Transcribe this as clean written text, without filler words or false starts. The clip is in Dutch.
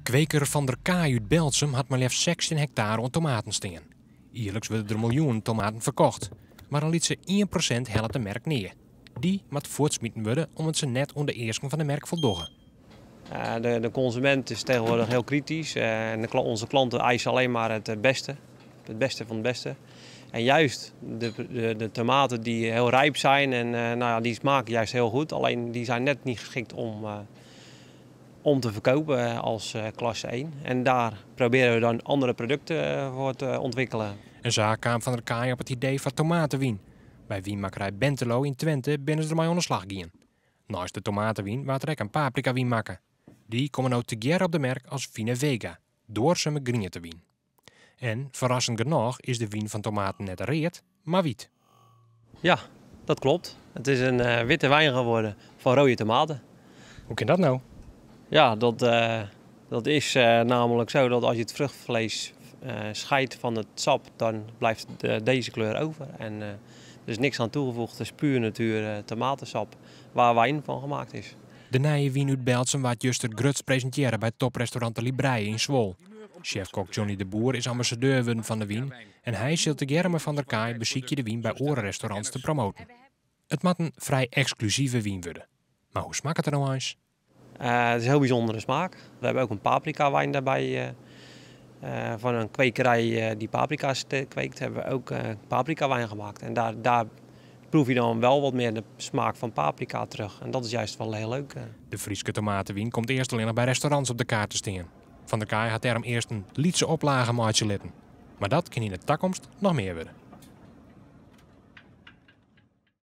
Kweker Van der Kaai uit Belsum had maar liefst 16 hectare aan tomaten staan. Ierlijks werden er miljoenen tomaten verkocht. Maar dan liet ze 1% helft de merk neer. Die moet voortsmieten worden omdat ze net onder de eerste van de merk voldoen. De consument is tegenwoordig heel kritisch. En onze klanten eisen alleen maar het beste. Het beste van het beste. En juist de tomaten die heel rijp zijn en die smaken juist heel goed. Alleen die zijn net niet geschikt om te verkopen als klasse 1. En daar proberen we dan andere producten voor te ontwikkelen. En zo kwam Van der Kaai op het idee van tomatenwien. Bij wienmakerij Bentelo in Twente binnen ze ermee aan de slag gaan. Naast de tomatenwien waar er ook een paprikawien maken. Die komen nou together op de merk als Vine Vega, door ze met groene te wien. En verrassend genoeg is de wien van tomaten net reed, maar wiet. Ja, dat klopt. Het is een witte wijn geworden van rode tomaten. Hoe kan dat nou? Ja, dat is namelijk zo dat als je het vruchtvlees scheidt van het sap, dan blijft deze kleur over. En er is niks aan toegevoegd, het is puur natuur tomatensap waar wijn van gemaakt is. De nieuwe wien uit Belsum werd juist het Gruts presenteren bij toprestaurant De Libreie in Zwol. Chefkok Johnny de Boer is ambassadeur van de wien en hij zult de Germe Van der Kaai beziekje de wien bij orenrestaurants te promoten. Het moet een vrij exclusieve wien worden. Maar hoe smaakt het er nou eens? Het is een heel bijzondere smaak. We hebben ook een paprika wijn daarbij. Van een kwekerij die paprika's kweekt, hebben we ook paprika wijn gemaakt. En daar proef je dan wel wat meer de smaak van paprika terug. En dat is juist wel heel leuk. De Frieske tomatenwien komt eerst alleen nog bij restaurants op de kaart te staan. Van der Kaai had daarom eerst een Lietse oplage maatje litten. Maar dat kan in de toekomst nog meer worden.